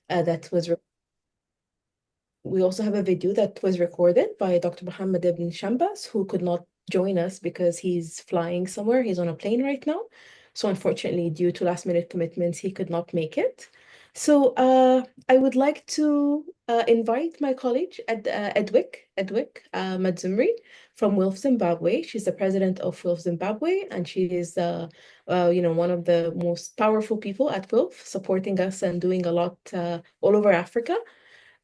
that was we also have a video that was recorded by Dr. Mohamed Ibn Chambas, who could not join us because he's flying somewhere. He's on a plane right now. So unfortunately, due to last minute commitments, he could not make it. So I would like to invite my colleague, Edwick Madzumri from WILPF Zimbabwe. She's the president of WILPF Zimbabwe, and she is one of the most powerful people at WILPF, supporting us and doing a lot all over Africa.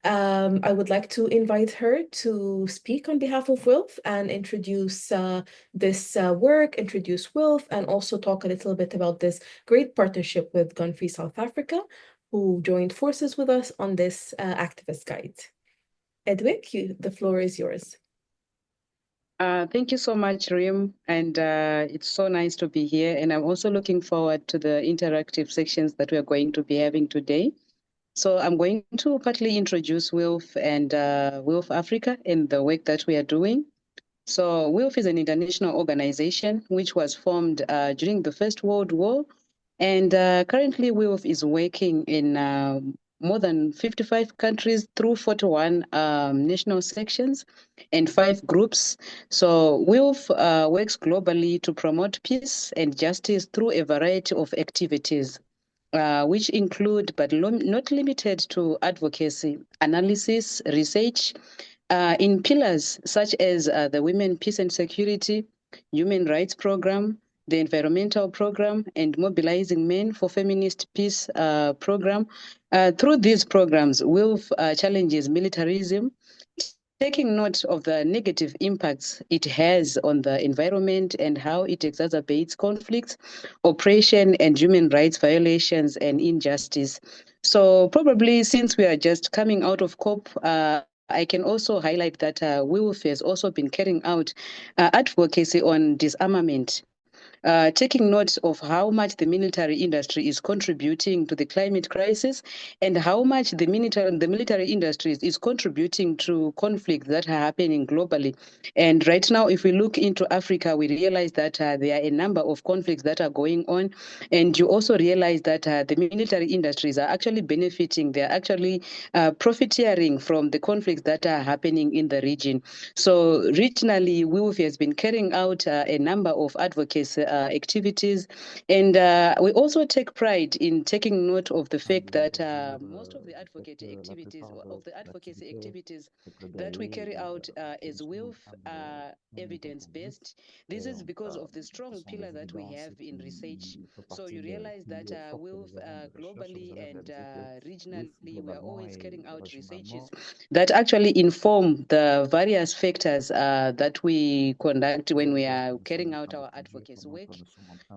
I would like to invite her to speak on behalf of WILPF and introduce this work, introduce WILPF, and also talk a little bit about this great partnership with Gun Free South Africa, who joined forces with us on this activist guide. Edwick, the floor is yours. Thank you so much, Rim, and it's so nice to be here. And I'm also looking forward to the interactive sections that we're going to be having today. So I'm going to partly introduce WILPF and WILPF Africa and the work that we are doing. So WILPF is an international organization which was formed during the First World War. And currently WILPF is working in more than 55 countries through 41 national sections and 5 groups. So WILPF works globally to promote peace and justice through a variety of activities. Which include, but not limited to, advocacy, analysis, research, in pillars such as the Women, Peace and Security, Human Rights Program, the Environmental Program, and Mobilizing Men for Feminist Peace Program. Through these programs, WILPF challenges militarism, taking note of the negative impacts it has on the environment and how it exacerbates conflicts, oppression, and human rights violations and injustice. So probably since we are just coming out of COP, I can also highlight that WILPF has also been carrying out advocacy on disarmament. Taking note of how much the military industry is contributing to the climate crisis and how much the military industry is contributing to conflicts that are happening globally. And right now, if we look into Africa, we realize that there are a number of conflicts that are going on. And you also realize that the military industries are actually benefiting, they're actually profiteering from the conflicts that are happening in the region. So regionally, WILPF has been carrying out a number of advocacy activities. And we also take pride in taking note of the fact that most of the advocacy activities that we carry out as WILPF are evidence-based. This is because of the strong pillar that we have in research. So you realize that WILPF globally and regionally, we are always carrying out researches that actually inform the various factors that we conduct when we are carrying out our advocacy work.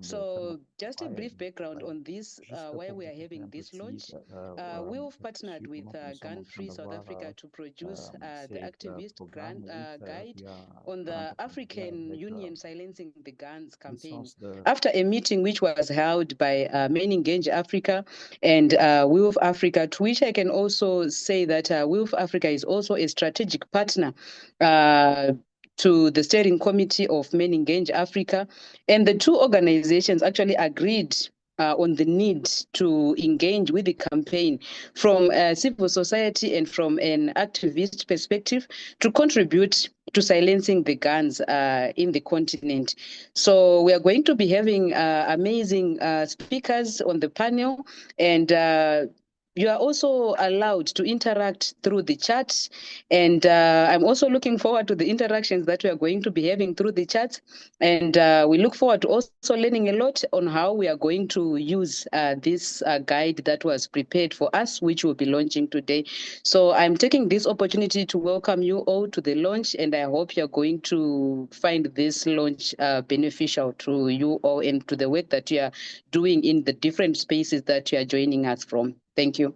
So just a brief background on this, why we are having this launch. WILPF partnered with Gun Free South Africa to produce the activist guide on the African Union Silencing the Guns campaign. After a meeting which was held by Men Engage Africa and WILPF Africa, to which I can also say that WILPF Africa is also a strategic partner to the steering committee of Men Engage Africa. And the two organizations actually agreed on the need to engage with the campaign from civil society and from an activist perspective to contribute to silencing the guns in the continent. So we are going to be having amazing speakers on the panel, and you are also allowed to interact through the chat. And I'm also looking forward to the interactions that we are going to be having through the chat. And we look forward to also learning a lot on how we are going to use this guide that was prepared for us, which we'll be launching today. So I'm taking this opportunity to welcome you all to the launch, and I hope you're going to find this launch beneficial to you all and to the work that you are doing in the different spaces that you are joining us from. Thank you.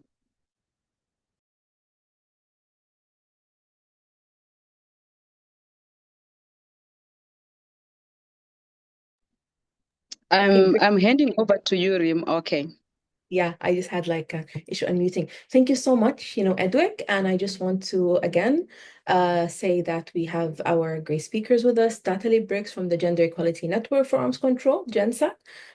I'm handing over to you, Rim. Okay. Yeah, I just had like an issue unmuting. Thank you so much, Edwick. And I just want to again say that we have our great speakers with us, Natalie Briggs from the Gender Equality Network for Arms Control, GENSAC,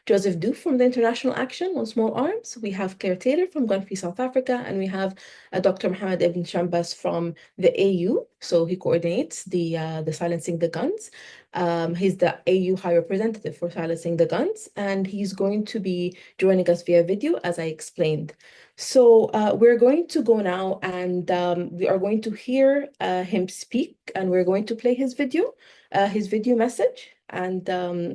Joseph Dube from the International Action on Small Arms. We have Claire Taylor from Gun Free South Africa, and we have Dr. Mohamed Ibn Chambas from the AU. So he coordinates the Silencing the Guns. He's the AU High Representative for Silencing the Guns, and he's going to be joining us via video, as I explained. So we're going to go now, and we are going to hear him speak, and we're going to play his video message. And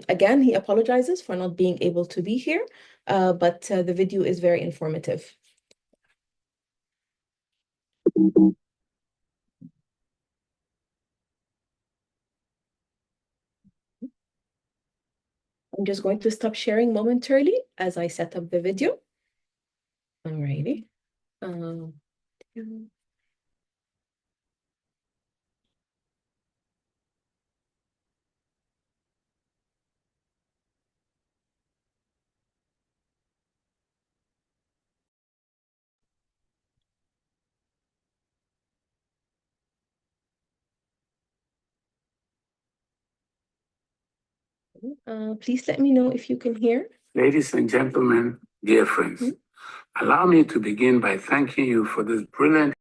again, he apologizes for not being able to be here, but the video is very informative. I'm just going to stop sharing momentarily as I set up the video. Alrighty. Yeah. Please let me know if you can hear. Ladies and gentlemen, dear friends, allow me to begin by thanking you for this brilliant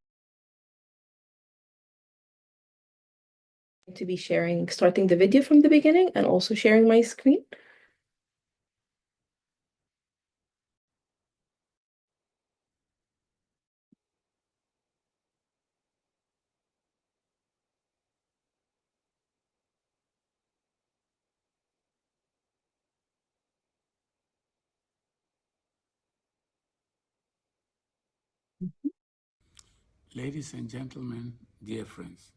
to be starting the video from the beginning and also sharing my screen. Ladies and gentlemen, dear friends,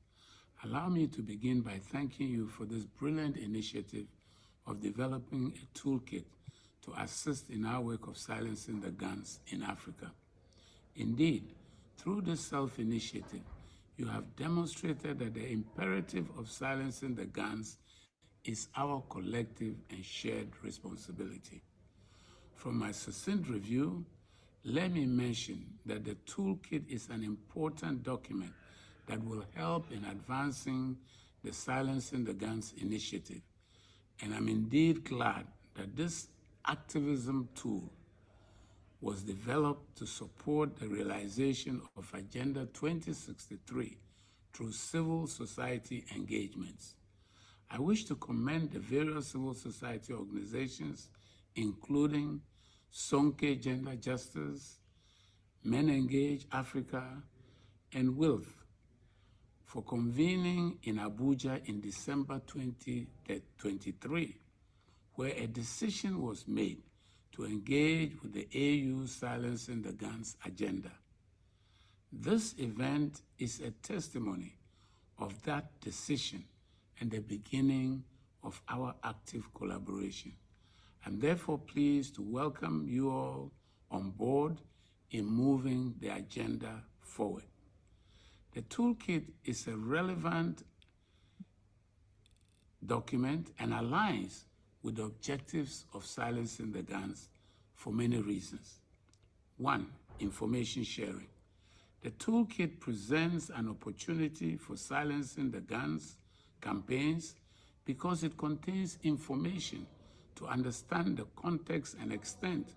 allow me to begin by thanking you for this brilliant initiative of developing a toolkit to assist in our work of silencing the guns in Africa. Indeed, through this self-initiative, you have demonstrated that the imperative of silencing the guns is our collective and shared responsibility. From my succinct review, let me mention that the toolkit is an important document that will help in advancing the Silencing the Guns initiative. And I'm indeed glad that this activism tool was developed to support the realization of Agenda 2063 through civil society engagements. I wish to commend the various civil society organizations, including Sonke Gender Justice, Men Engage Africa, and WILPF for convening in Abuja in December 2023, where a decision was made to engage with the AU Silencing the Guns agenda. This event is a testimony of that decision and the beginning of our active collaboration. I'm therefore pleased to welcome you all on board in moving the agenda forward. The toolkit is a relevant document and aligns with the objectives of silencing the guns for many reasons. One, information sharing. The toolkit presents an opportunity for silencing the guns campaigns because it contains information to understand the context and extent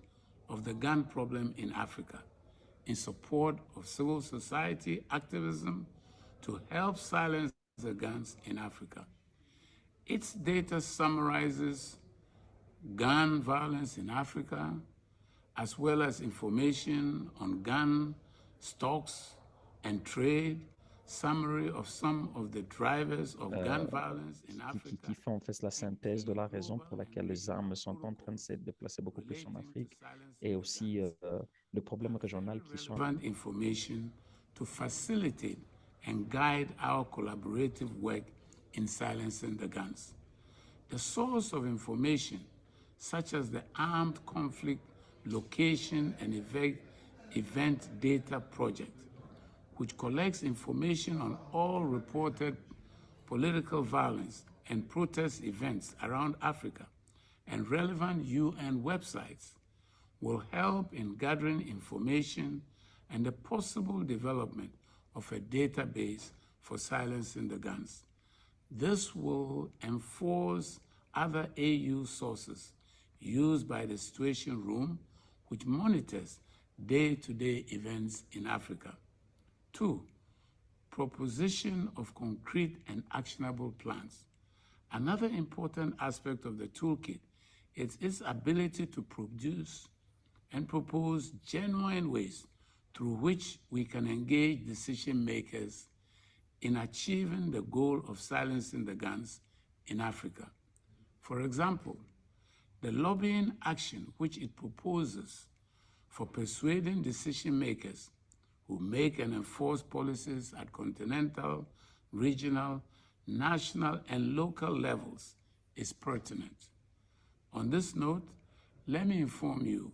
of the gun problem in Africa, in support of civil society activism to help silence the guns in Africa. Its data summarizes gun violence in Africa, as well as information on gun stocks and trade, summary of some of the drivers of gun violence in Africa. Qui font en fait la synthèse de la raison pour laquelle les armes sont en train de se déplacer beaucoup plus en Afrique et aussi le problème régional qui sont... Information to facilitate and guide our collaborative work in silencing the guns. The source of information, such as the Armed Conflict Location and Event Data Project, which collects information on all reported political violence and protest events around Africa, and relevant UN websites, will help in gathering information and the possible development of a database for silencing the guns. This will enforce other AU sources used by the Situation Room, which monitors day-to-day events in Africa. 2, proposition of concrete and actionable plans. Another important aspect of the toolkit is its ability to produce and propose genuine ways through which we can engage decision makers in achieving the goal of silencing the guns in Africa. For example, the lobbying action which it proposes for persuading decision makers who make and enforce policies at continental, regional, national, and local levels is pertinent. On this note, let me inform you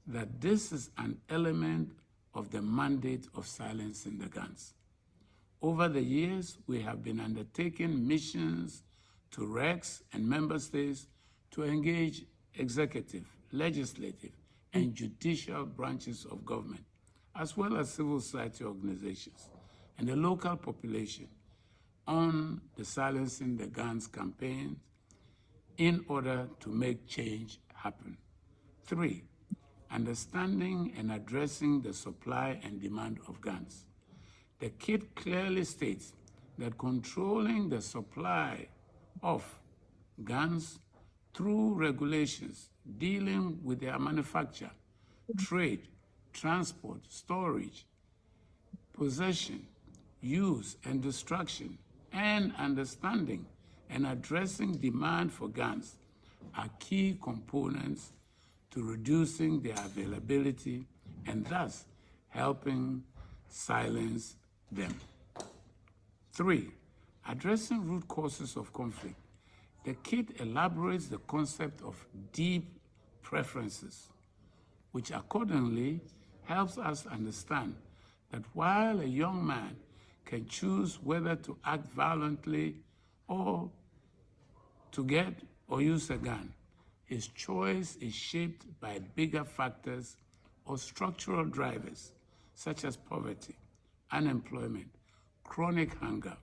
that this is an element of the mandate of silencing the guns. Over the years, we have been undertaking missions to RECs and member states to engage executive, legislative, and judicial branches of government, as well as civil society organizations and the local population on the Silencing the Guns campaign in order to make change happen. 3, understanding and addressing the supply and demand of guns. The kit clearly states that controlling the supply of guns through regulations dealing with their manufacture, trade, transport, storage, possession, use, and destruction, and understanding and addressing demand for guns are key components to reducing their availability and thus helping silence them. 3, addressing root causes of conflict. The kit elaborates the concept of deep preferences, which accordingly helps us understand that while a young man can choose whether to act violently or to get or use a gun, his choice is shaped by bigger factors or structural drivers such as poverty, unemployment, chronic hunger,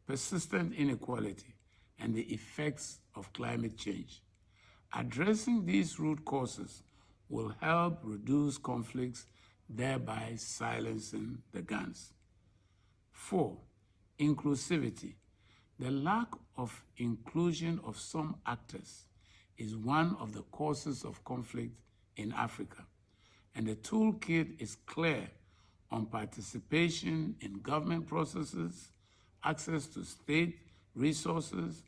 persistent inequality, and the effects of climate change. Addressing these root causes will help reduce conflicts, thereby silencing the guns. 4, inclusivity. The lack of inclusion of some actors is one of the causes of conflict in Africa, and the toolkit is clear on participation in government processes, access to state resources,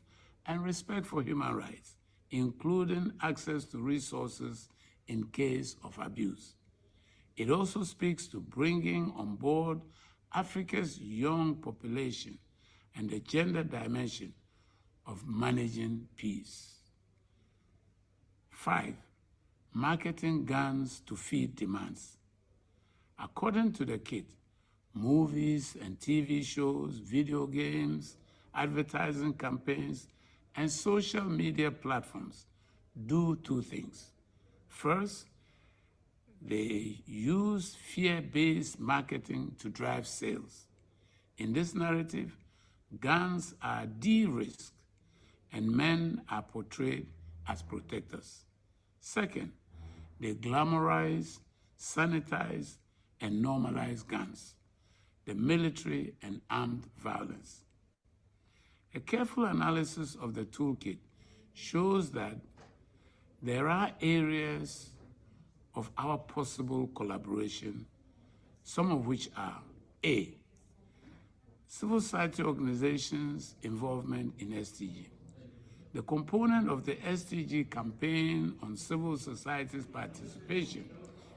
and respect for human rights, including access to resources in case of abuse. It also speaks to bringing on board Africa's young population and the gender dimension of managing peace. 5, marketing guns to feed demands. According to the kit, movies and TV shows, video games, advertising campaigns, and social media platforms do 2 things. First, they use fear-based marketing to drive sales. In this narrative, guns are de-risked and men are portrayed as protectors. Second, they glamorize, sanitize, and normalize guns, the military and armed violence. A careful analysis of the toolkit shows that there are areas of our possible collaboration, some of which are: A, civil society organizations' involvement in SDG. The component of the SDG campaign on civil society's participation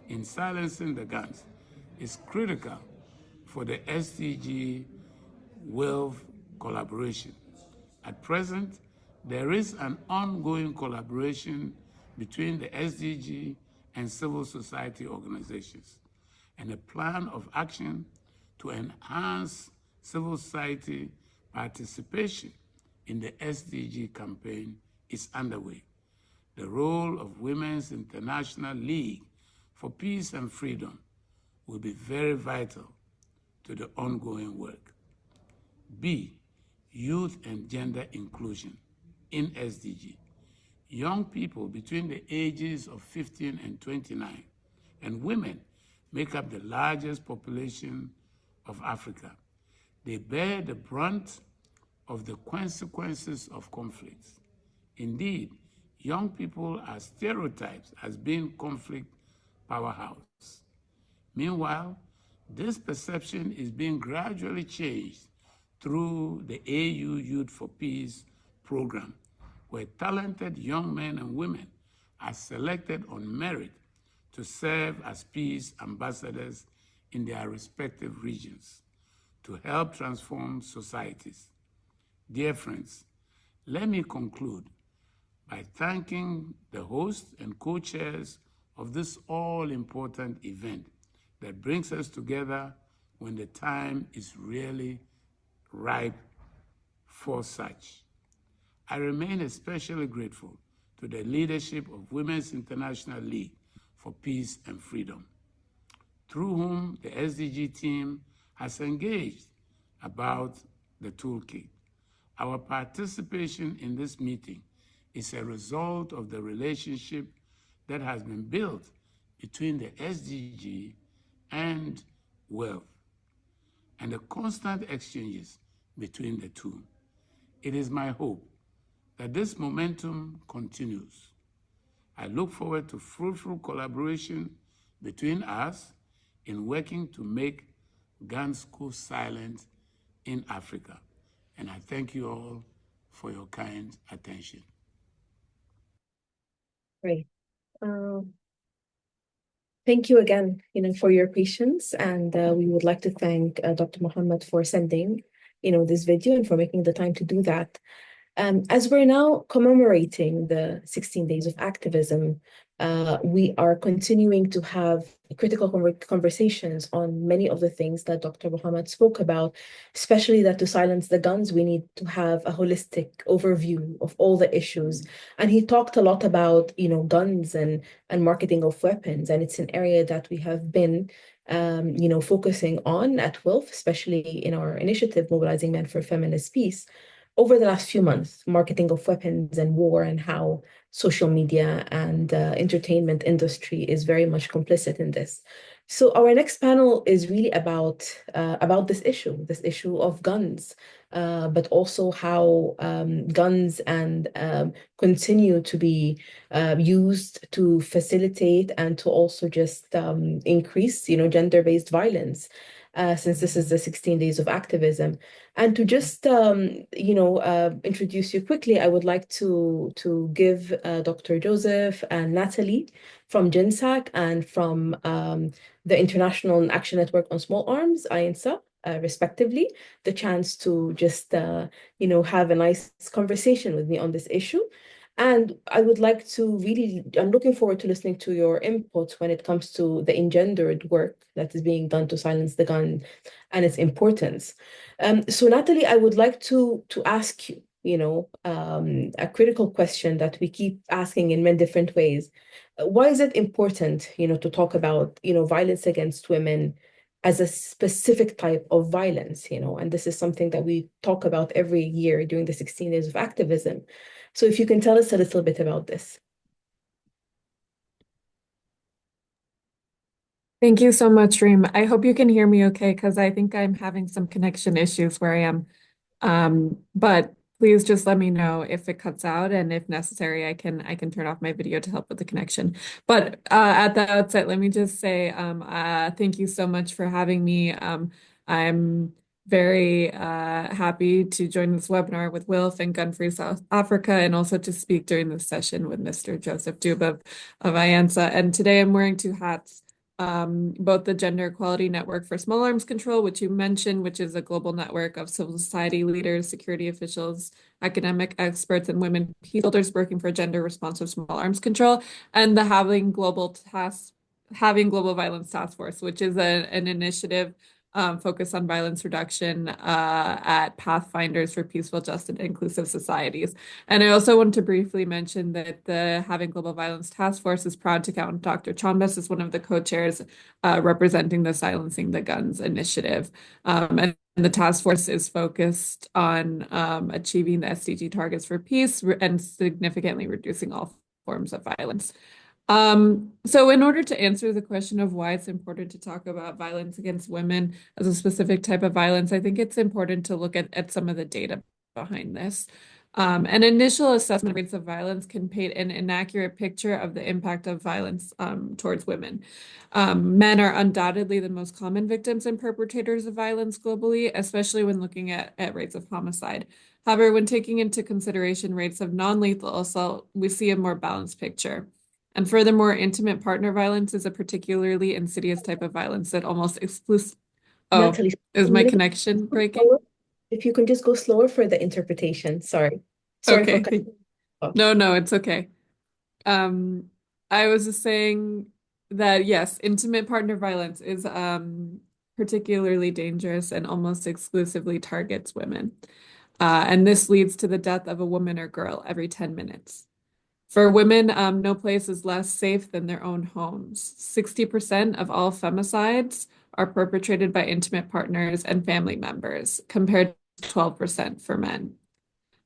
in silencing the guns is critical for the SDG WILPF collaboration. At present, there is an ongoing collaboration between the SDG and civil society organizations, and a plan of action to enhance civil society participation in the SDG campaign is underway. the role of Women's International League for Peace and Freedom will be very vital to the ongoing work. B, youth and gender inclusion in SDG. Young people between the ages of 15 and 29 and women make up the largest population of Africa. They bear the brunt of the consequences of conflicts. Indeed, young people are stereotyped as being conflict powerhouse. Meanwhile, this perception is being gradually changed through the AU Youth for Peace program, where talented young men and women are selected on merit to serve as peace ambassadors in their respective regions to help transform societies. Dear friends, let me conclude by thanking the hosts and co-chairs of this all-important event that brings us together when the time is really ripe for such. I remain especially grateful to the leadership of Women's International League for Peace and Freedom, through whom the SDG team has engaged about the toolkit. Our participation in this meeting is a result of the relationship that has been built between the SDG and WILPF, and the constant exchanges between the two. It is my hope that this momentum continues. I look forward to fruitful collaboration between us in working to make guns go silent in Africa. And I thank you all for your kind attention. Great. Thank you again, for your patience, and we would like to thank Dr. Mohamed for sending, this video and for making the time to do that. As we're now commemorating the 16 days of activism, we are continuing to have critical conversations on many of the things that Dr. Mohamed spoke about, especially that to silence the guns, we need to have a holistic overview of all the issues. And he talked a lot about, guns and marketing of weapons. And it's an area that we have been, focusing on at WILPF, especially in our initiative, Mobilizing Men for Feminist Peace, over the last few months, marketing of weapons and war, and how social media and entertainment industry is very much complicit in this. So our next panel is really about this issue of guns, but also how guns and continue to be used to facilitate and to also just increase, gender-based violence. Since this is the 16 days of activism. And to just, introduce you quickly, I would like to give Dr. Joseph and Natalie from GENSAC and from the International Action Network on Small Arms, IANSA, respectively, the chance to just, have a nice conversation with me on this issue. And I would like to I'm looking forward to listening to your input when it comes to the engendered work that is being done to silence the gun and its importance. So Natalie, I would like to ask you, a critical question that we keep asking in many different ways. Why is it important, to talk about, violence against women as a specific type of violence, and this is something that we talk about every year during the 16 days of activism. So if you can tell us a little bit about this. Thank you so much, Reem. I hope you can hear me okay, because I think I'm having some connection issues where I am. But please just let me know if it cuts out, and if necessary, I can turn off my video to help with the connection. But at the outset, let me just say thank you so much for having me. I'm very happy to join this webinar with WILPF and Gun Free South Africa, and also to speak during this session with Mr. Joseph Dube of IANSA. And today I'm wearing two hats, both the Gender Equality Network for Small Arms Control, which you mentioned, which is a global network of civil society leaders, security officials, academic experts, and women peace builders working for gender responsive small arms control, and the Having Global Violence Task Force, which is an initiative focus on violence reduction at Pathfinders for Peaceful, Just, and Inclusive Societies. And I also want to briefly mention that the Having Global Violence Task Force is proud to count Dr. Chambas as one of the co-chairs representing the Silencing the Guns initiative. And the task force is focused on achieving the SDG targets for peace and significantly reducing all forms of violence. So in order to answer the question of why it's important to talk about violence against women as a specific type of violence, I think it's important to look at some of the data behind this. An initial assessment of rates of violence can paint an inaccurate picture of the impact of violence towards women. Men are undoubtedly the most common victims and perpetrators of violence globally, especially when looking at rates of homicide. However, when taking into consideration rates of non-lethal assault, we see a more balanced picture. And furthermore, intimate partner violence is a particularly insidious type of violence that almost exclusively. Oh, Natalie, is my connection breaking? if you can just go slower for the interpretation. Sorry for Okay. cutting you off. No, it's okay. I was just saying that yes, intimate partner violence is particularly dangerous and almost exclusively targets women. And this leads to the death of a woman or girl every 10 minutes. For women, no place is less safe than their own homes. 60% of all femicides are perpetrated by intimate partners and family members, compared to 12% for men.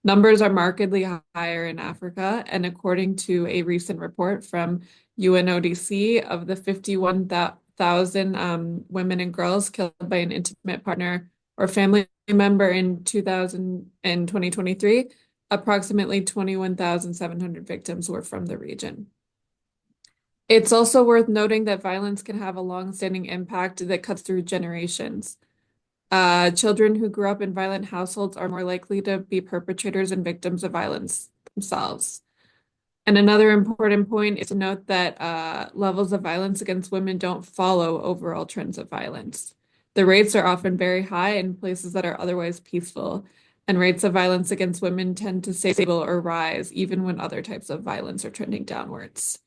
Numbers are markedly higher in Africa, and according to a recent report from UNODC, of the 51,000 women and girls killed by an intimate partner or family member in 2023, approximately 21,700 victims were from the region. It's also worth noting that violence can have a long-standing impact that cuts through generations. Children who grew up in violent households are more likely to be perpetrators and victims of violence themselves. And another important point is to note that levels of violence against women don't follow overall trends of violence. The rates are often very high in places that are otherwise peaceful, and rates of violence against women tend to stay stable or rise even when other types of violence are trending downwards.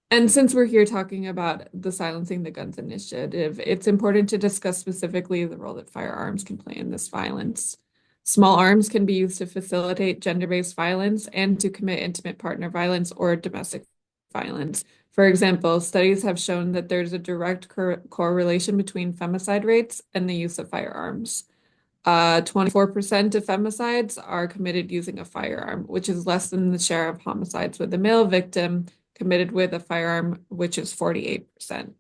And since we're here talking about the Silencing the Guns initiative, it's important to discuss specifically the role that firearms can play in this violence. Small arms can be used to facilitate gender-based violence and to commit intimate partner violence or domestic violence. For example, studies have shown that there's a direct correlation between femicide rates and the use of firearms. 24% of femicides are committed using a firearm, which is less than the share of homicides with a male victim committed with a firearm, which is 48%.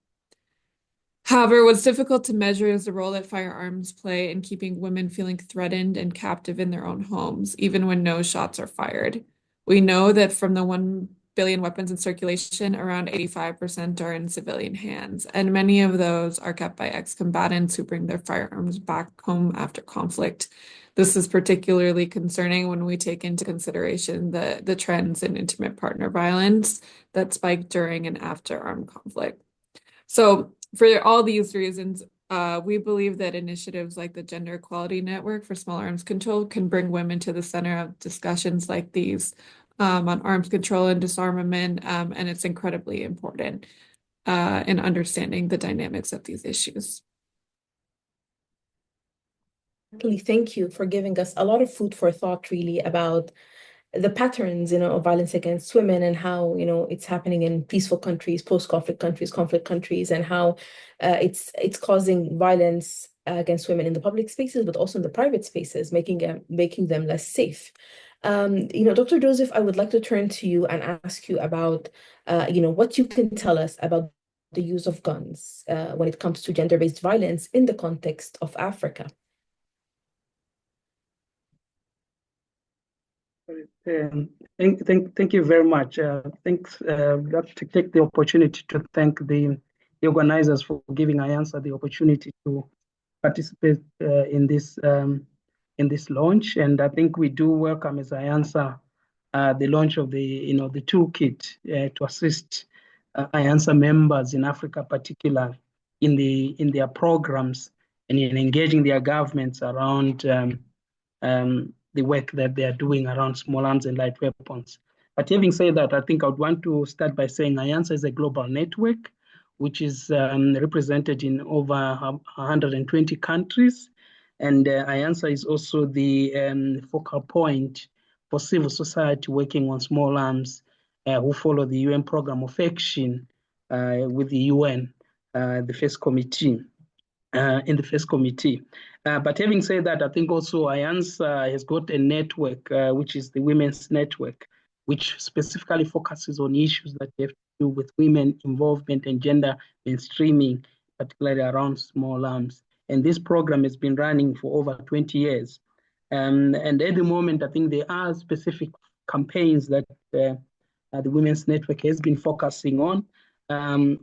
However, what's difficult to measure is the role that firearms play in keeping women feeling threatened and captive in their own homes, even when no shots are fired. We know that from the 1 billion weapons in circulation, around 85% are in civilian hands, and many of those are kept by ex-combatants who bring their firearms back home after conflict. This is particularly concerning when we take into consideration the trends in intimate partner violence that spiked during and after armed conflict. So for all these reasons, we believe that initiatives like the Gender Equality Network for Small Arms Control can bring women to the center of discussions like these on arms control and disarmament, and it's incredibly important in understanding the dynamics of these issues. Natalie, thank you for giving us a lot of food for thought, really, about the patterns, of violence against women and how, it's happening in peaceful countries, post-conflict countries, conflict countries, and how it's causing violence against women in the public spaces, but also in the private spaces, making them less safe. Dr. Joseph, I would like to turn to you and ask you about, what you can tell us about the use of guns when it comes to gender-based violence in the context of Africa. Thank you very much. Thanks. I'd like to take the opportunity to thank the organizers for giving IANSA the opportunity to participate in this launch. And I think we do welcome as IANSA the launch of the toolkit to assist IANSA members in Africa, particularly in their programs and in engaging their governments around the work that they are doing around small arms and light weapons. But having said that, I think I would want to start by saying IANSA is a global network which is represented in over 120 countries. And IANSA is also the focal point for civil society working on small arms who follow the UN Program of Action with the UN, the first committee. In the first committee. But having said that, I think also IANSA has got a network, which is the Women's Network, which specifically focuses on issues that have to do with women involvement and gender mainstreaming, particularly around small arms. And this program has been running for over 20 years. And at the moment, I think there are specific campaigns that the Women's Network has been focusing on.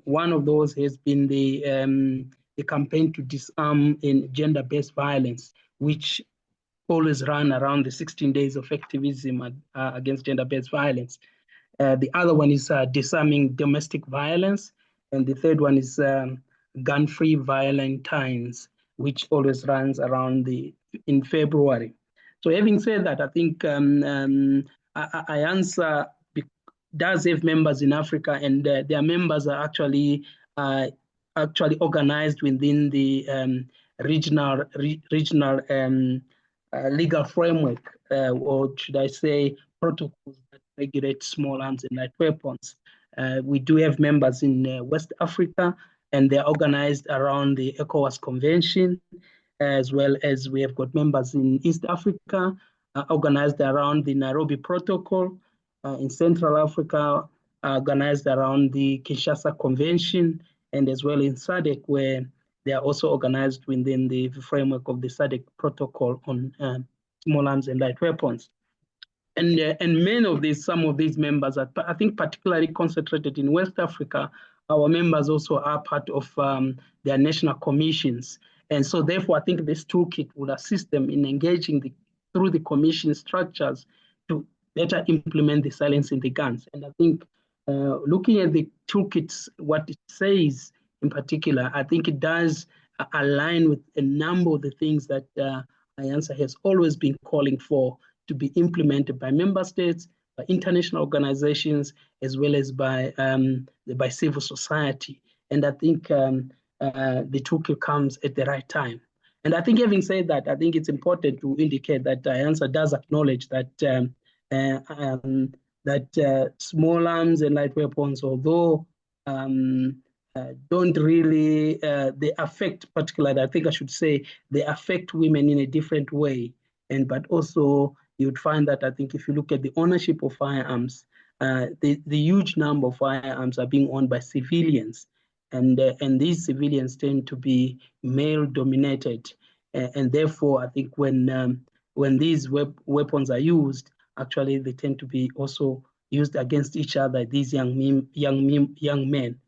One of those has been the campaign to disarm in gender-based violence, which always run around the 16 days of activism against gender-based violence. The other one is disarming domestic violence. And the third one is gun-free Valentines, which always runs around in February. So having said that, I think IANSA does have members in Africa, and their members are actually organized within the regional legal framework, or should I say protocols that regulate small arms and light weapons. We do have members in West Africa, and they're organized around the ECOWAS Convention, as well as we have got members in East Africa, organized around the Nairobi Protocol, in Central Africa, organized around the Kinshasa Convention, and as well in SADC, where they are also organized within the framework of the SADC protocol on small arms and light weapons. And many of these, some of these members are, I think, particularly concentrated in West Africa. Our members also are part of their national commissions. And so therefore, I think this toolkit will assist them in engaging through the commission structures to better implement the silence in the guns. And I think looking at the toolkits, what it says in particular, I think it does align with a number of the things that IANSA has always been calling for to be implemented by member states, by international organizations, as well as by civil society. And I think the toolkit comes at the right time. And I think having said that, I think it's important to indicate that IANSA does acknowledge that small arms and light weapons, although don't really, they affect particularly, I think I should say, they affect women in a different way. But also you'd find that I think if you look at the ownership of firearms, the huge number of firearms are being owned by civilians. And these civilians tend to be male dominated. And therefore, I think when these weapons are used, actually they tend to be also used against each other, these young men.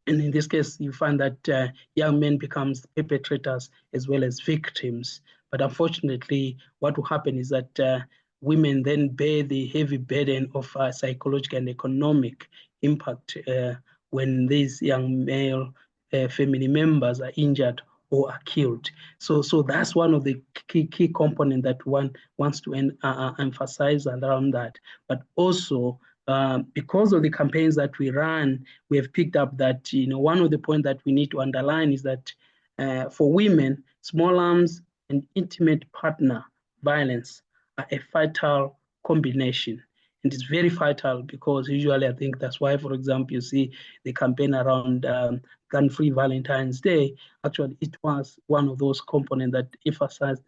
And in this case, you find that young men becomes perpetrators as well as victims. But unfortunately, what will happen is that women then bear the heavy burden of psychological and economic impact when these young male family members are injured or are killed. So that's one of the key components that one wants to emphasize around that. But also, because of the campaigns that we run, we have picked up that one of the points that we need to underline is that for women, small arms and intimate partner violence are a fatal combination. And it's very fatal because usually I think that's why, for example, you see the campaign around gun-free Valentine's Day. Actually, it was one of those components that emphasized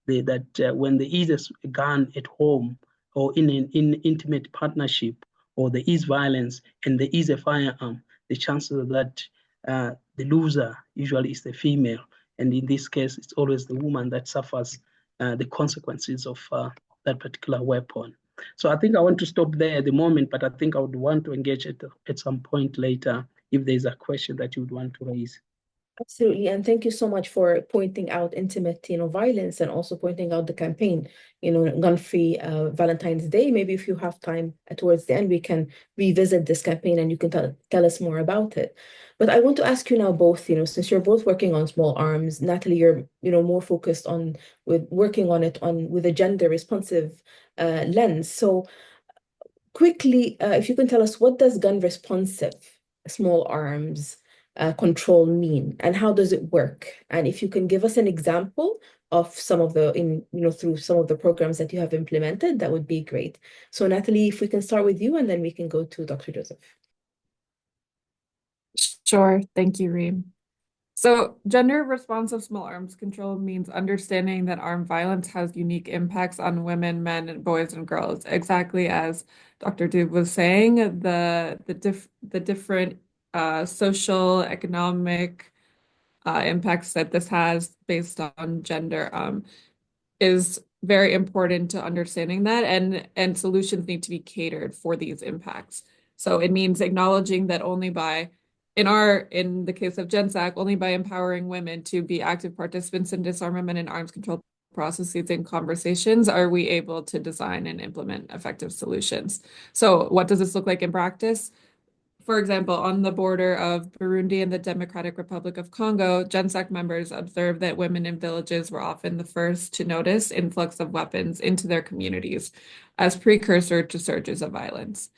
that when there is a gun at home or in an intimate partnership, or there is violence and there is a firearm, the chances that the loser usually is the female. And in this case, it's always the woman that suffers the consequences of that particular weapon. So I think I want to stop there at the moment, but I think I would want to engage at some point later if there's a question that you would want to raise. Absolutely, and thank you so much for pointing out intimate, violence, and also pointing out the campaign, gun-free Valentine's Day. Maybe if you have time towards the end, we can revisit this campaign and you can tell us more about it. But I want to ask you now both, since you're both working on small arms, Natalie, you're more focused on working on it with a gender responsive lens. So quickly, if you can tell us, what does gun responsive small arms control mean, and how does it work? And if you can give us an example of some of the through some of the programs that you have implemented, that would be great. So Natalie, if we can start with you, and then we can go to Dr. Joseph. Sure. Thank you, Reem. So gender responsive small arms control means understanding that armed violence has unique impacts on women, men, and boys and girls. Exactly as Dr. Dube was saying, the different social, economic impacts that this has based on gender is very important to understanding that, and solutions need to be catered for these impacts. So it means acknowledging that only by in the case of GENSAC, only by empowering women to be active participants in disarmament and arms control processes and conversations are we able to design and implement effective solutions. So what does this look like in practice? For example, on the border of Burundi and the Democratic Republic of Congo, GENSAC members observed that women in villages were often the first to notice influx of weapons into their communities as precursor to surges of violence.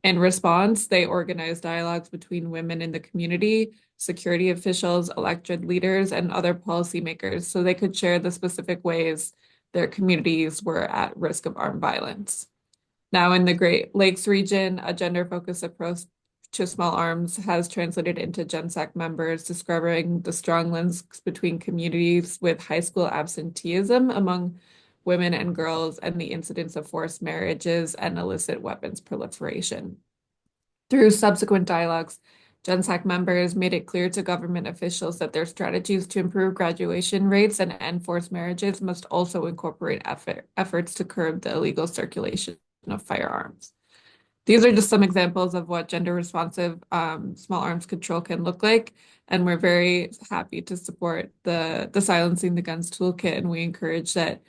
In response, they organized dialogues between women in the community, security officials, elected leaders, and other policymakers so they could share the specific ways their communities were at risk of armed violence. Now, in the Great Lakes region, a gender-focused approach to small arms has translated into GENSAC members describing the strong links between communities with high school absenteeism among women and girls and the incidence of forced marriages and illicit weapons proliferation. Through subsequent dialogues, GENSAC members made it clear to government officials that their strategies to improve graduation rates and end forced marriages must also incorporate efforts to curb the illegal circulation of firearms. These are just some examples of what gender responsive small arms control can look like. And we're very happy to support the Silencing the Guns toolkit. And we encourage that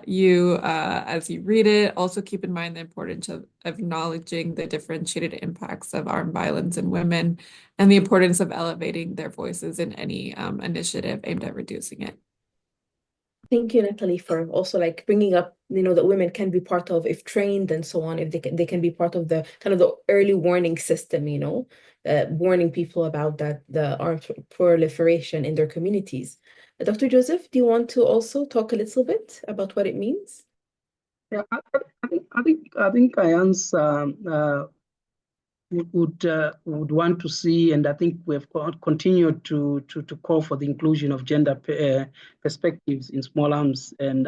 you, as you read it, also keep in mind the importance of acknowledging the differentiated impacts of armed violence in women and the importance of elevating their voices in any initiative aimed at reducing it. Thank you, Natalie, for also like bringing up, that women can be part of, if trained and so on, if they can be part of the kind of the early warning system, warning people about that the arms proliferation in their communities. Dr. Joseph, do you want to also talk a little bit about what it means? Yeah, I think IANSA would want to see, and I think we've continued to call for the inclusion of gender perspectives in small arms and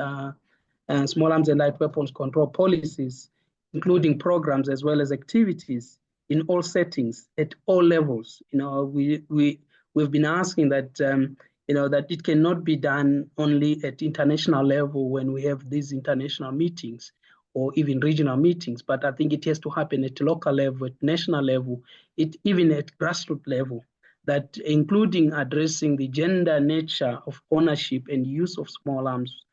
light weapons control policies, including programs as well as activities in all settings at all levels. We've been asking that that it cannot be done only at international level when we have these international meetings, or even regional meetings, but I think it has to happen at local level, at national level, even at grassroots level, that including addressing the gender nature of ownership and use of small arms,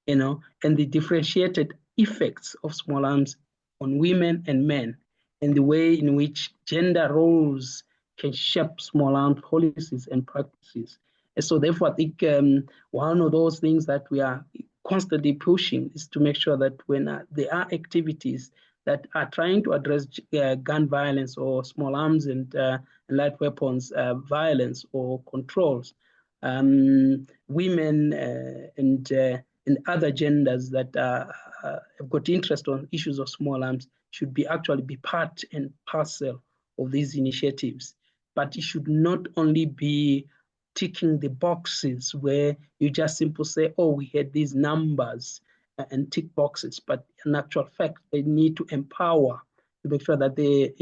and the differentiated effects of small arms on women and men, and the way in which gender roles can shape small arms policies and practices. And so therefore, I think one of those things that we are constantly pushing is to make sure that when there are activities that are trying to address gun violence or small arms and light weapons violence or controls, women and other genders that have got interest on issues of small arms should actually be part and parcel of these initiatives. But it should not only be ticking the boxes where you just simply say, oh, we had these numbers and tick boxes, but in actual fact, they need to empower to make sure that the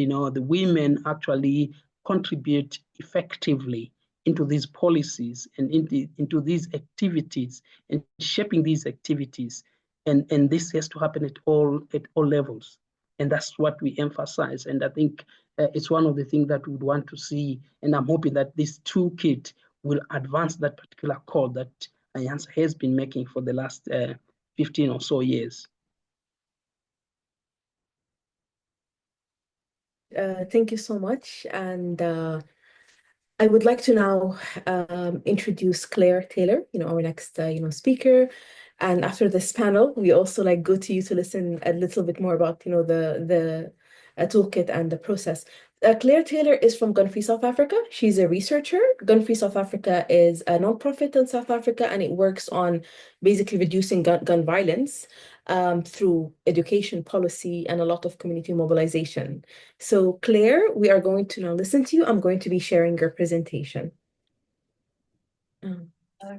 women actually contribute effectively into these policies and into these activities and shaping these activities. And this has to happen at all levels. And that's what we emphasize. And I think it's one of the things that we would want to see. And I'm hoping that this toolkit will advance that particular call that IANSA has been making for the last 15 or so years. Thank you so much. And I would like to now introduce Claire Taylor, our next speaker. And after this panel, we also go to you to listen a little bit more about the toolkit and the process. Claire Taylor is from Gun Free South Africa. She's a researcher. Gun Free South Africa is a nonprofit in South Africa, and it works on basically reducing gun violence through education policy and a lot of community mobilization. So Claire, we are going to now listen to you. I'm going to be sharing your presentation.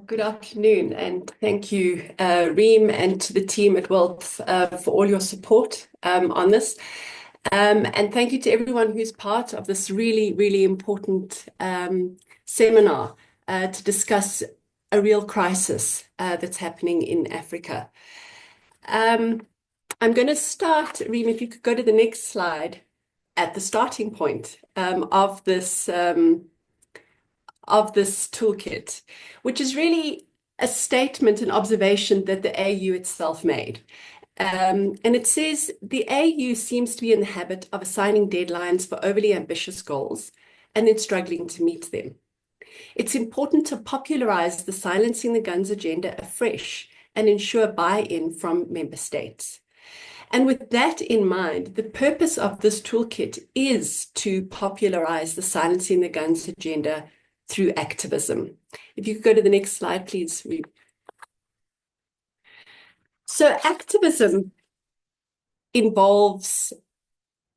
Good afternoon, and thank you, Reem, and to the team at WILPF for all your support on this. And thank you to everyone who's part of this really, really important seminar to discuss a real crisis that's happening in Africa. I'm going to start, Reem, if you could go to the next slide, at the starting point of this toolkit, which is really a statement and observation that the AU itself made. And it says the AU seems to be in the habit of assigning deadlines for overly ambitious goals and then struggling to meet them. It's important to popularize the silencing the guns agenda afresh and ensure buy-in from member states. And with that in mind, the purpose of this toolkit is to popularize the silencing the guns agenda through activism. If you could go to the next slide, please. So activism involves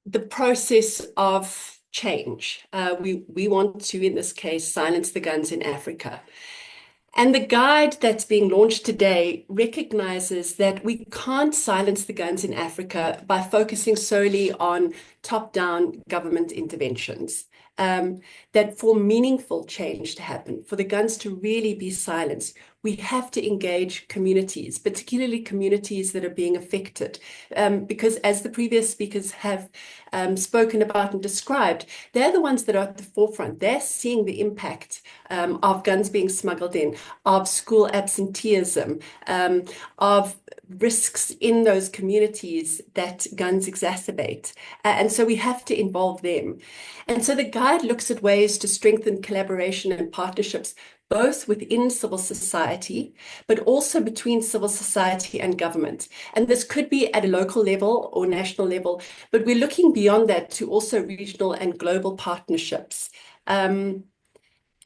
the process of change. We want to, in this case, silence the guns in Africa. And the guide that's being launched today recognizes that we can't silence the guns in Africa by focusing solely on top-down government interventions. That for meaningful change to happen, for the guns to really be silenced, we have to engage communities, particularly communities that are being affected. Because as the previous speakers have spoken about and described, they're the ones that are at the forefront. They're seeing the impact of guns being smuggled in, of school absenteeism, of risks in those communities that guns exacerbate. And so we have to involve them. And so the guide looks at ways to strengthen collaboration and partnerships, both within civil society, but also between civil society and government. And this could be at a local level or national level, but we're looking beyond that to also regional and global partnerships. And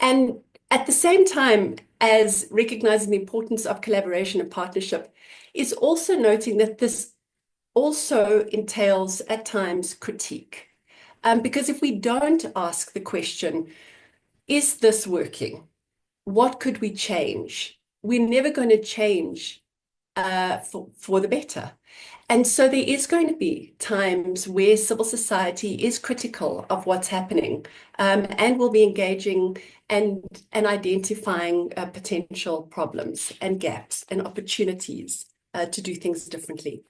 at the same time as recognizing the importance of collaboration and partnership, is also noting that this also entails at times critique. Because if we don't ask the question, is this working? What could we change? We're never going to change for the better. And so there is going to be times where civil society is critical of what's happening and will be engaging and identifying potential problems and gaps and opportunities to do things differently.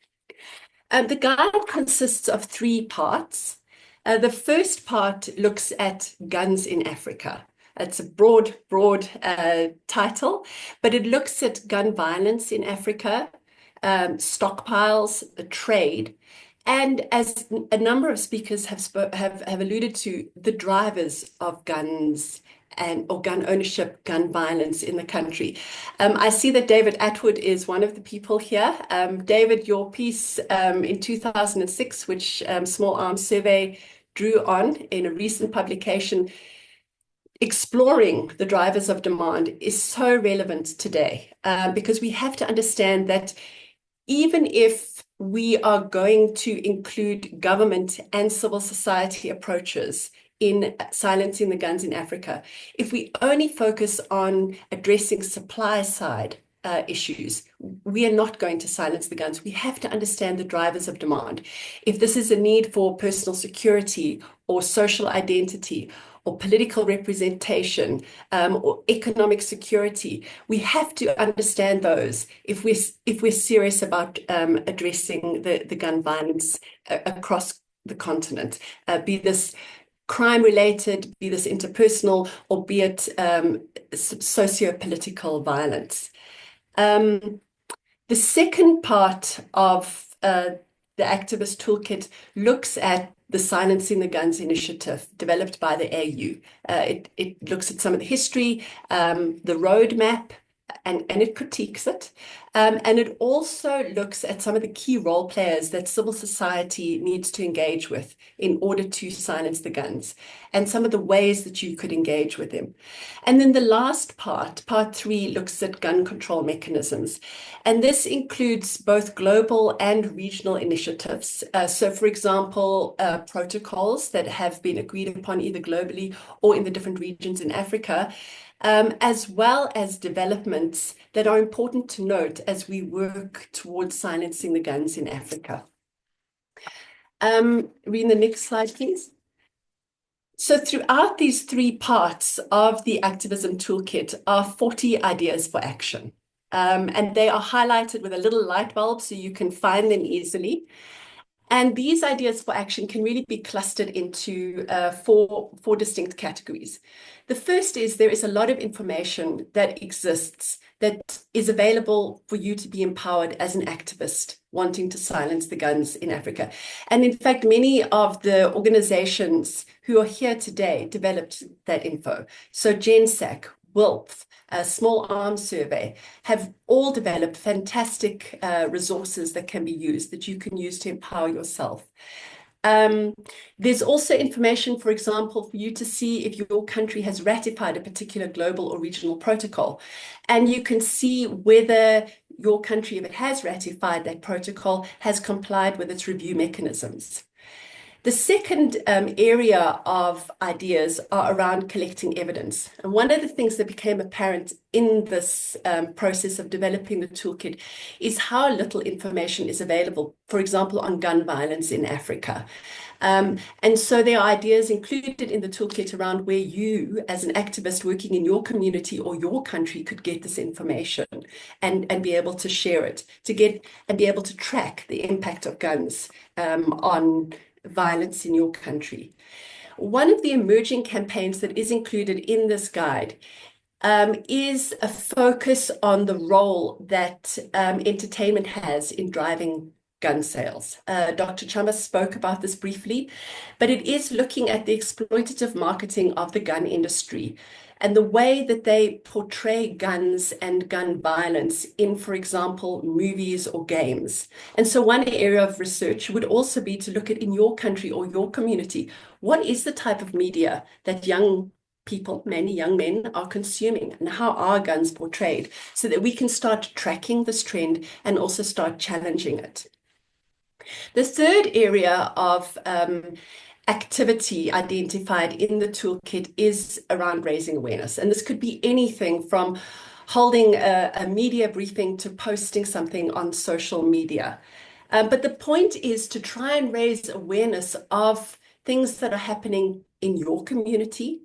The guide consists of 3 parts. The first part looks at guns in Africa. It's a broad title, but it looks at gun violence in Africa, stockpiles, trade, and as a number of speakers have alluded to, the drivers of guns or gun ownership, gun violence in the country. I see that David Atwood is one of the people here. David, your piece in 2006, which Small Arms Survey drew on in a recent publication, exploring the drivers of demand, is so relevant today because we have to understand that even if we are going to include government and civil society approaches in silencing the guns in Africa, if we only focus on addressing supply side issues, we are not going to silence the guns. We have to understand the drivers of demand. If this is a need for personal security or social identity or political representation or economic security, we have to understand those if we're serious about addressing the gun violence across the continent, be this crime-related, be this interpersonal, or be it socio-political violence. The second part of the activist toolkit looks at the Silencing the Guns initiative developed by the AU. It looks at some of the history, the roadmap, and it critiques it. And it also looks at some of the key role players that civil society needs to engage with in order to silence the guns, and some of the ways that you could engage with them. And then the last part 3, looks at gun control mechanisms. And this includes both global and regional initiatives. So, for example, protocols that have been agreed upon either globally or in the different regions in Africa, as well as developments that are important to note as we work towards silencing the guns in Africa. Read the next slide, please. So throughout these 3 parts of the activism toolkit are 40 ideas for action. And they are highlighted with a little light bulb so you can find them easily. And these ideas for action can really be clustered into four distinct categories. The first is there is a lot of information that exists that is available for you to be empowered as an activist wanting to silence the guns in Africa. And in fact, many of the organizations who are here today developed that info. So GENSAC, WILPF, Small Arms Survey have all developed fantastic resources that can be used, that you can use to empower yourself. There's also information, for example, for you to see if your country has ratified a particular global or regional protocol. And you can see whether your country, if it has ratified that protocol, has complied with its review mechanisms. The second area of ideas are around collecting evidence. And one of the things that became apparent in this process of developing the toolkit is how little information is available, for example, on gun violence in Africa. And so there are ideas included in the toolkit around where you, as an activist working in your community or your country, could get this information and be able to share it, and be able to track the impact of guns on violence in your country. One of the emerging campaigns that is included in this guide is a focus on the role that entertainment has in driving gun sales. Dr. Chambas spoke about this briefly, but it is looking at the exploitative marketing of the gun industry and the way that they portray guns and gun violence in, for example, movies or games. And so one area of research would also be to look at, in your country or your community, what is the type of media that young people, many young men, are consuming, and how are guns portrayed, so that we can start tracking this trend and also start challenging it. The third area of activity identified in the toolkit is around raising awareness. And this could be anything from holding a media briefing to posting something on social media. But the point is to try and raise awareness of things that are happening in your community,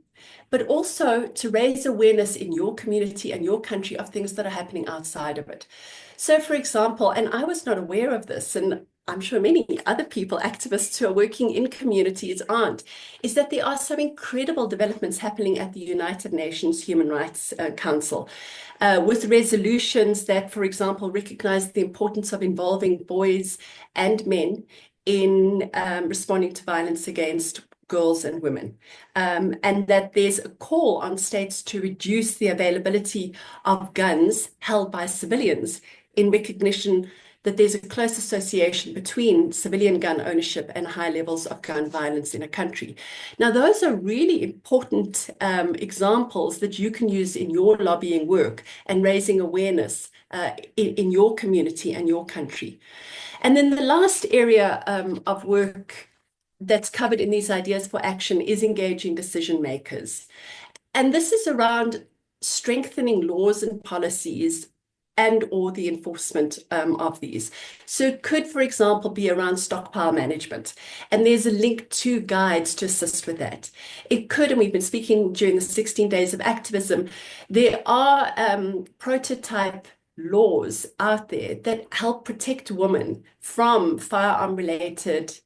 but also to raise awareness in your community and your country of things that are happening outside of it. So, for example, and I was not aware of this, and I'm sure many other people, activists who are working in communities aren't, is that there are some incredible developments happening at the United Nations Human Rights Council, with resolutions that, for example, recognize the importance of involving boys and men in responding to violence against girls and women, and that there's a call on states to reduce the availability of guns held by civilians in recognition that there's a close association between civilian gun ownership and high levels of gun violence in a country. Now, those are really important examples that you can use in your lobbying work and raising awareness in your community and your country. And then the last area of work that's covered in these ideas for action is engaging decision makers. And this is around strengthening laws and policies and or the enforcement of these. So it could, for example, be around stockpile management. And there's a link to guides to assist with that. It could, and we've been speaking during the 16 days of activism, there are prototype laws out there that help protect women from firearm-related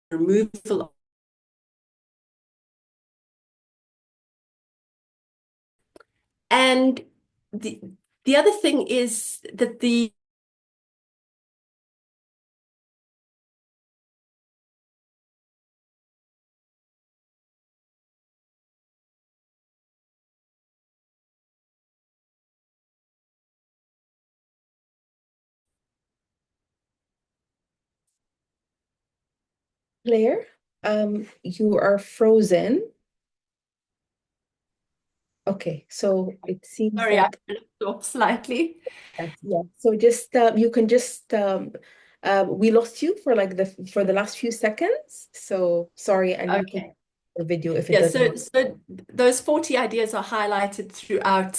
removal. And the other thing is that the Claire, you are frozen. Okay, so it seems Sorry, that I looked off slightly. yeah. So just you can just we lost you for like the last few seconds. So sorry, and you can Okay. the video if it Yeah, doesn't. so those 40 ideas are highlighted throughout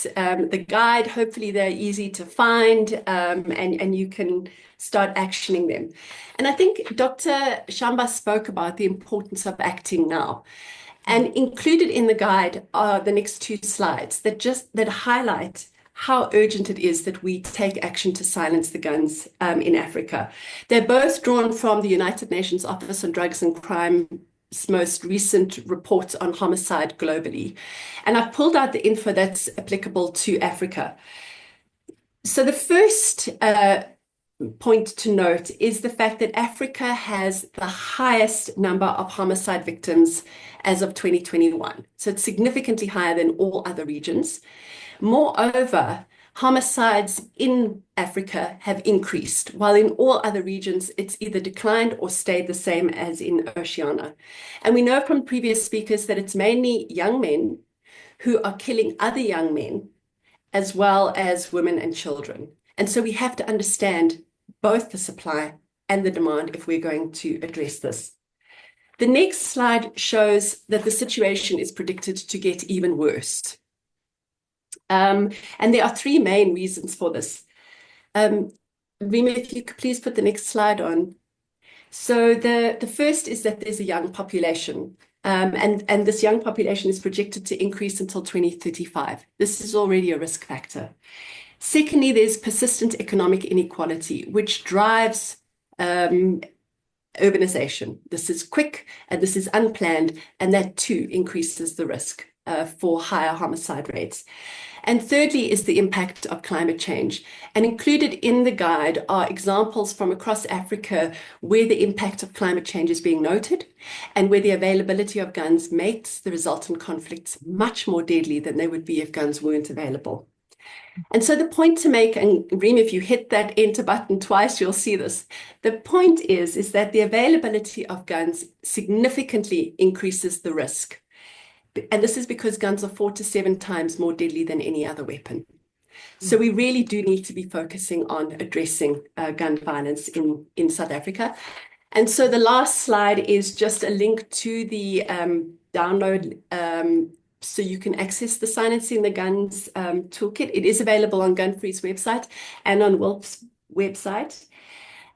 the guide. Hopefully they're easy to find, and you can start actioning them. And I think Dr. Chambas spoke about the importance of acting now. And included in the guide are the next two slides that highlight how urgent it is that we take action to silence the guns in Africa. They're both drawn from the United Nations Office on Drugs and Crime's most recent report on homicide globally. And I've pulled out the info that's applicable to Africa. So the first point to note is the fact that Africa has the highest number of homicide victims as of 2021. So it's significantly higher than all other regions. Moreover, homicides in Africa have increased, while in all other regions it's either declined or stayed the same as in Oceania. And we know from previous speakers that it's mainly young men who are killing other young men, as well as women and children. And so we have to understand both the supply and the demand if we're going to address this. The next slide shows that the situation is predicted to get even worse. And there are three main reasons for this. Rima, if you could please put the next slide on. So the first is that there's a young population, and this young population is projected to increase until 2035. This is already a risk factor. Secondly, there's persistent economic inequality, which drives urbanization. This is quick and this is unplanned, and that too increases the risk for higher homicide rates. And thirdly is the impact of climate change. And included in the guide are examples from across Africa where the impact of climate change is being noted and where the availability of guns makes the resultant conflicts much more deadly than they would be if guns weren't available. And so the point to make, and Reem, if you hit that enter button twice, you'll see this. The point is that the availability of guns significantly increases the risk. And this is because guns are 4 to 7 times more deadly than any other weapon. So we really do need to be focusing on addressing gun violence in South Africa. And so the last slide is just a link to the download so you can access the Silencing the Guns toolkit. It is available on Gun Free's website and on WILPF's website.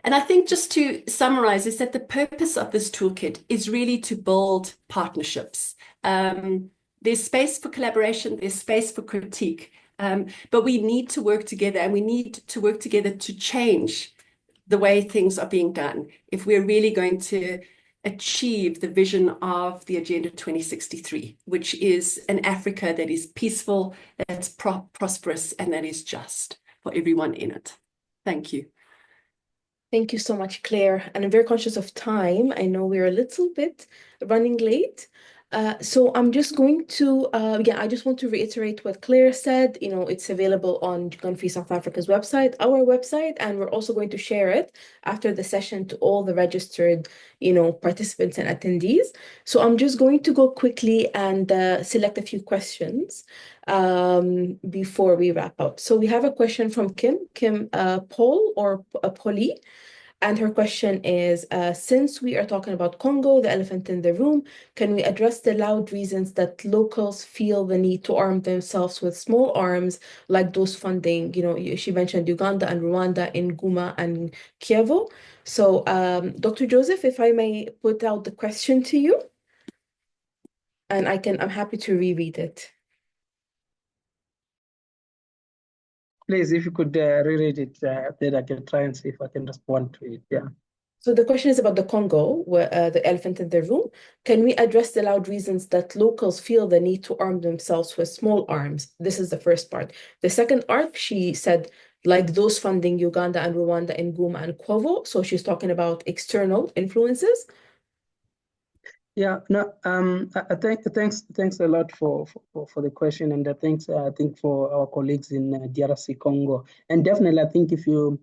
And I think just to summarize is that the purpose of this toolkit is really to build partnerships. There's space for collaboration, there's space for critique, but we need to work together, and we need to work together to change the way things are being done if we're really going to achieve the vision of the Agenda 2063, which is an Africa that is peaceful, that's prosperous, and that is just for everyone in it. Thank you. Thank you so much, Claire. And I'm very conscious of time. I know we're a little bit running late. So I'm just going to, I just want to reiterate what Claire said. You know, it's available on Gun Free South Africa's website, our website, and we're also going to share it after the session to all the registered, participants and attendees. So I'm just going to go quickly and select a few questions before we wrap up. So we have a question from Kim Paul or Polly. And her question is, since we are talking about Congo, the elephant in the room, can we address the loud reasons that locals feel the need to arm themselves with small arms, like those funding, she mentioned Uganda and Rwanda in Goma and Kivu. So Dr. Joseph, if I may put out the question to you, and I'm happy to reread it. Please, if you could reread it, then I can try and see if I can respond to it. Yeah. So the question is about the Congo, the elephant in the room. Can we address the loud reasons that locals feel the need to arm themselves with small arms? This is the first part. The second part, she said, like those funding Uganda and Rwanda in Goma and Kivu. So she's talking about external influences. Yeah, no, thanks a lot for the question, and thanks I think for our colleagues in DRC Congo, and definitely I think if you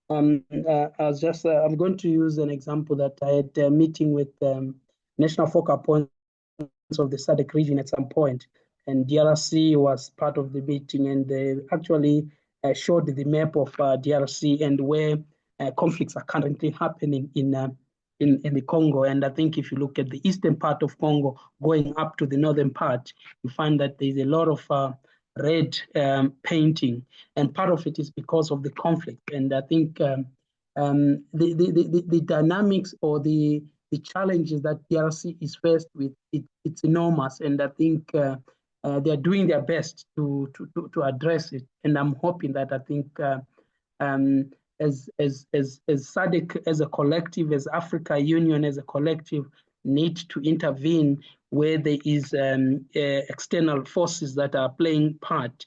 I'm going to use an example that I had a meeting with national focal points of the SADC region at some point, and DRC was part of the meeting, and they actually showed the map of DRC and where conflicts are currently happening in the Congo. And I think if you look at the eastern part of Congo going up to the northern part, you find that there's a lot of red painting, and part of it is because of the conflict. And I think the dynamics or the challenges that DRC is faced with, it's enormous, and I think they are doing their best to address it. And I'm hoping that I think as SADC as a collective, as Africa Union as a collective, need to intervene where there is external forces that are playing part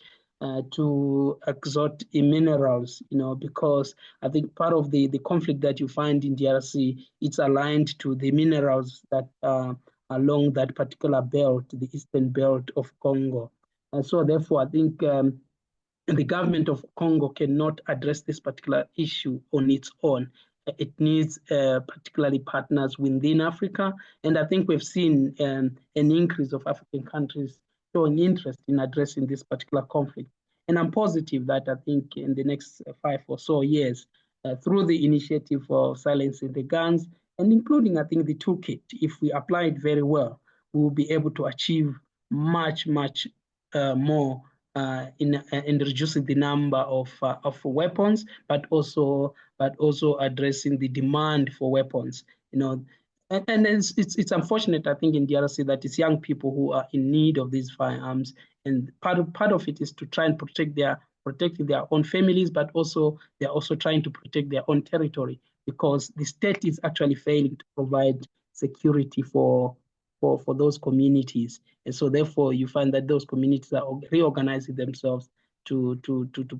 to extract minerals, because I think part of the conflict that you find in DRC, it's aligned to the minerals that are along that particular belt, the eastern belt of Congo. And so therefore, I think the government of Congo cannot address this particular issue on its own. It needs particularly partners within Africa. And I think we've seen an increase of African countries showing interest in addressing this particular conflict. And I'm positive that I think in the next 5 or so years, through the initiative of silencing the guns, and including, I think, the toolkit, if we apply it very well, we will be able to achieve much more in reducing the number of weapons, but also addressing the demand for weapons. And it's unfortunate, I think, in DRC that it's young people who are in need of these firearms, and part of it is to try and protect their own families, but also they're also trying to protect their own territory, because the state is actually failing to provide security for those communities. And so therefore you find that those communities are reorganizing themselves to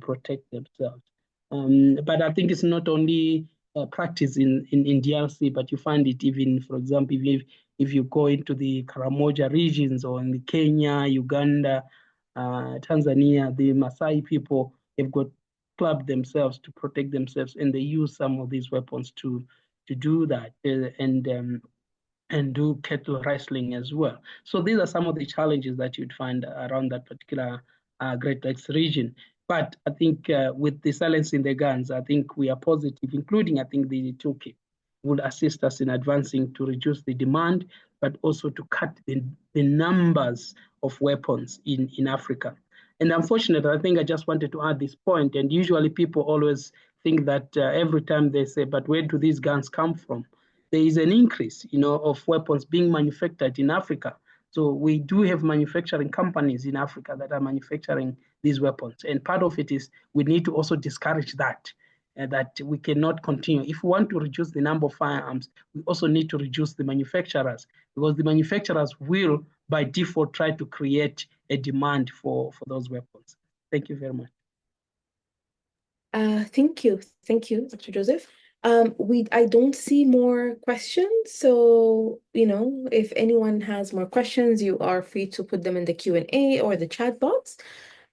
protect themselves. But I think it's not only practice in DRC, but you find it even, for example, if you go into the Karamoja regions, or in the Kenya, Uganda, Tanzania, the Maasai people have got clubbed themselves to protect themselves, and they use some of these weapons to do that, and do cattle wrestling as well. So these are some of the challenges that you'd find around that particular Great Lakes region. But I think with the silencing the guns, I think we are positive, including, I think, the toolkit would assist us in advancing to reduce the demand, but also to cut the numbers of weapons in Africa. And unfortunately, I think I just wanted to add this point, and usually people always think that every time they say, but where do these guns come from? There is an increase, of weapons being manufactured in Africa. So we do have manufacturing companies in Africa that are manufacturing these weapons. And part of it is we need to also discourage that we cannot continue. If we want to reduce the number of firearms, we also need to reduce the manufacturers, because the manufacturers will, by default, try to create a demand for those weapons. Thank you very much. Thank you, Dr. Joseph. I don't see more questions, so if anyone has more questions, you are free to put them in the Q&A or the chat box.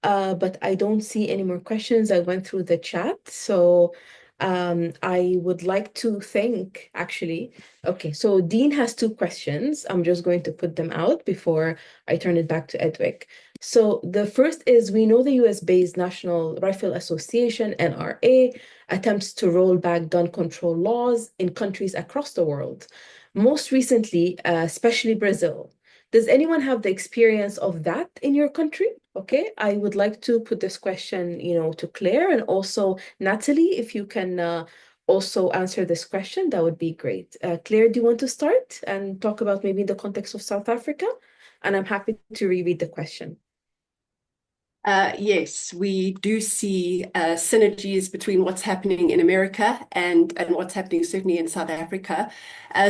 But I don't see any more questions. I went through the chat, so I would like to thank, actually. Okay, so Dean has 2 questions. I'm just going to put them out before I turn it back to Edwick. So the first is, we know the US-based National Rifle Association, NRA, attempts to roll back gun control laws in countries across the world, most recently, especially Brazil. Does anyone have the experience of that in your country? Okay, I would like to put this question, to Claire, and also Natalie, if you can also answer this question, that would be great. Claire, do you want to start and talk about maybe the context of South Africa? And I'm happy to reread the question. Yes, we do see synergies between what's happening in America and what's happening certainly in South Africa.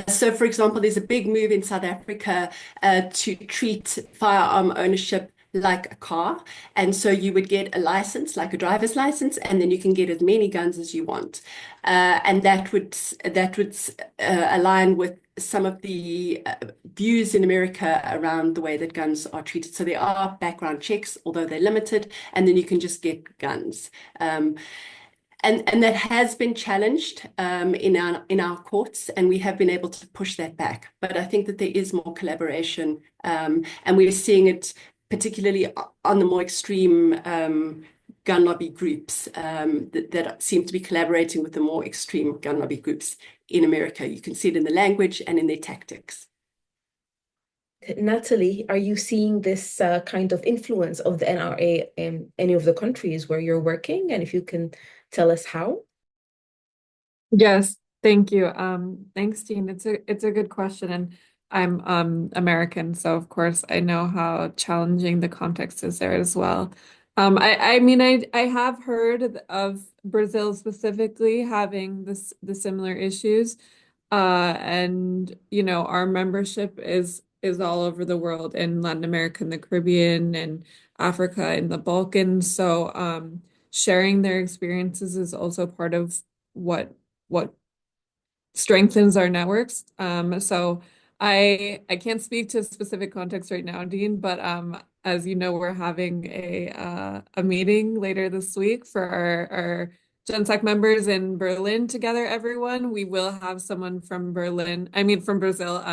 So, for example, there's a big move in South Africa to treat firearm ownership like a car. And so you would get a license, like a driver's license, and then you can get as many guns as you want. And that would align with some of the views in America around the way that guns are treated. So there are background checks, although they're limited, and then you can just get guns. And that has been challenged in our courts, and we have been able to push that back. But I think that there is more collaboration, and we're seeing it particularly on the more extreme gun lobby groups that seem to be collaborating with the more extreme gun lobby groups in America. You can see it in the language and in their tactics. Natalie, are you seeing this kind of influence of the NRA in any of the countries where you're working? And if you can tell us how? Yes, thank you. Thanks, Jean. It's a good question, and I'm American, so of course I know how challenging the context is there as well. I mean I have heard of Brazil specifically having the similar issues, and you know our membership is all over the world, in Latin America and the Caribbean and Africa and the Balkans. So sharing their experiences is also part of what strengthens our networks. So I can't speak to a specific context right now, Dean, but as you know, we're having a meeting later this week for our GENSAC members in Berlin together, everyone. We will have someone from Berlin, I mean from Brazil,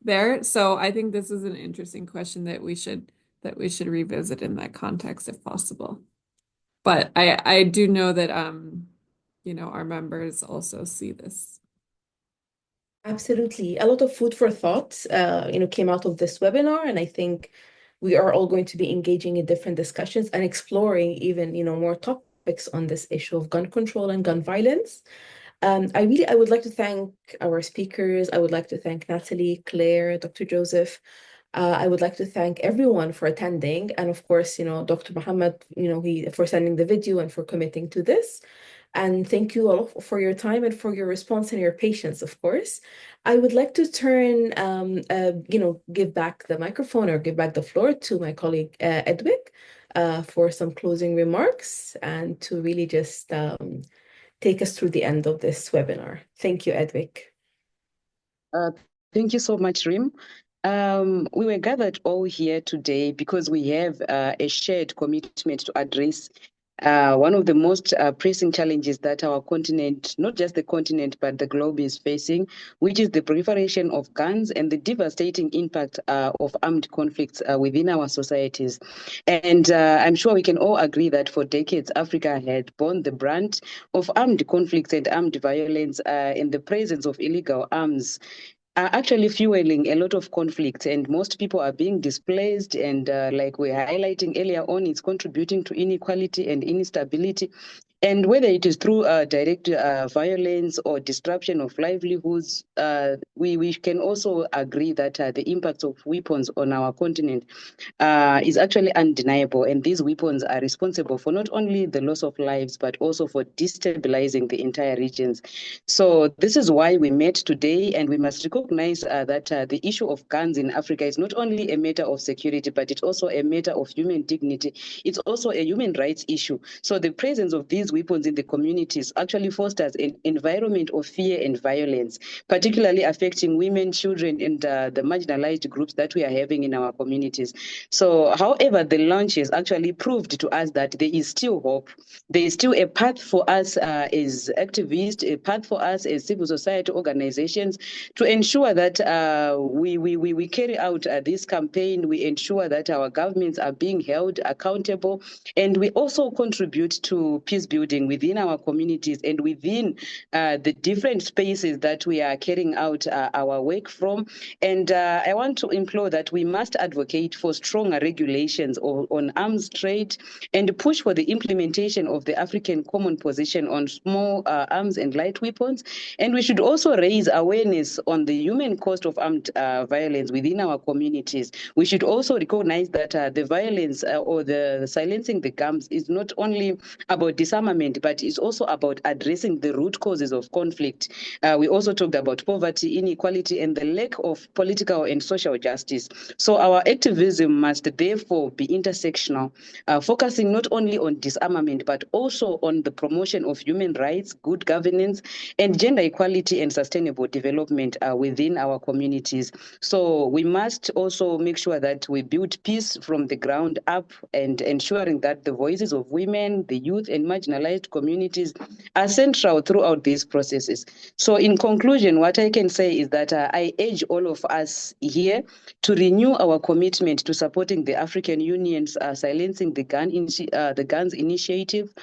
there. So I think this is an interesting question that we should revisit in that context if possible. But I do know that you know, our members also see this. Absolutely. A lot of food for thought, you know, came out of this webinar, and I think we are all going to be engaging in different discussions and exploring even, you know, more topics on this issue of gun control and gun violence. I would like to thank our speakers. I would like to thank Natalie, Claire, Dr. Joseph. I would like to thank everyone for attending, and of course, you know, Dr. Mohamed, you know, for sending the video and for committing to this. And thank you all for your time and for your response and your patience, of course. I would like to turn, you know, give back the microphone or give back the floor to my colleague Edwick for some closing remarks and to really just take us through the end of this webinar. Thank you, Edwick. Thank you so much, Rim. We were gathered all here today because we have a shared commitment to address one of the most pressing challenges that our continent, not just the continent, but the globe is facing, which is the proliferation of guns and the devastating impact of armed conflicts within our societies. And I'm sure we can all agree that for decades, Africa had borne the brunt of armed conflicts and armed violence in the presence of illegal arms. Are actually fueling a lot of conflict, and most people are being displaced, and like we're highlighting earlier on, it's contributing to inequality and instability. And whether it is through direct violence or disruption of livelihoods, we can also agree that the impacts of weapons on our continent is actually undeniable. And these weapons are responsible for not only the loss of lives, but also for destabilizing the entire regions. So this is why we met today, and we must recognize that the issue of guns in Africa is not only a matter of security, but it's also a matter of human dignity. It's also a human rights issue. So the presence of these weapons in the communities actually fosters an environment of fear and violence, particularly affecting women, children, and the marginalized groups that we are having in our communities. So, however, the launch has actually proved to us that there is still hope. There is still a path for us as activists, a path for us as civil society organizations to ensure that we carry out this campaign. We ensure that our governments are being held accountable, and we also contribute to peace building within our communities and within the different spaces that we are carrying out our work from. And I want to implore that we must advocate for stronger regulations on arms trade and push for the implementation of the African Common Position on small arms and light weapons. And we should also raise awareness on the human cost of armed violence within our communities. We should also recognize that the violence or the silencing the guns is not only about disarmament, but it's also about addressing the root causes of conflict. We also talked about poverty, inequality, and the lack of political and social justice. So our activism must therefore be intersectional, focusing not only on disarmament, but also on the promotion of human rights, good governance, and gender equality and sustainable development within our communities. So we must also make sure that we build peace from the ground up and ensuring that the voices of women, the youth, and marginalized marginalized communities are central throughout these processes. So in conclusion, what I can say is that I urge all of us here to renew our commitment to supporting the African Union's Silencing the Guns initiative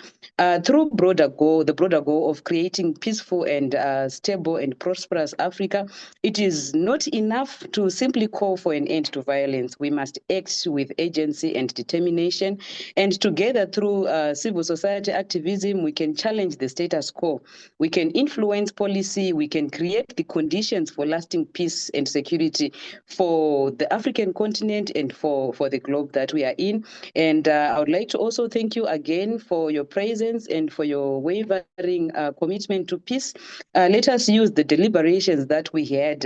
through the broader goal of creating peaceful and stable and prosperous Africa. It is not enough to simply call for an end to violence. We must act with agency and determination, and together through civil society activism, we can challenge the status quo. We can influence policy. We can create the conditions for lasting peace and security for the African continent and for the globe that we are in. And I would like to also thank you again for your presence and for your wavering commitment to peace. Let us use the deliberations that we had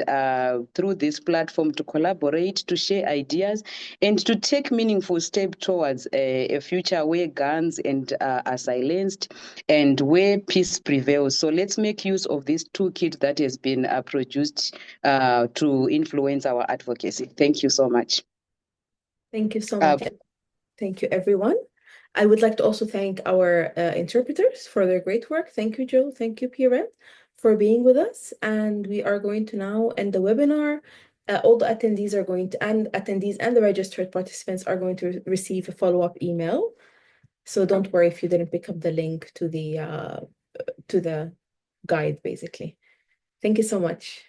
through this platform to collaborate, to share ideas, and to take meaningful steps towards a future where guns are silenced and where peace prevails. So let's make use of this toolkit that has been produced to influence our advocacy. Thank you so much. Thank you so much. Thank you, everyone. I would like to also thank our interpreters for their great work. Thank you, Joe. Thank you, Piran, for being with us. And we are going to now end the webinar. All the attendees and the registered participants are going to receive a follow-up email. So don't worry if you didn't pick up the link to the guide, basically. Thank you so much.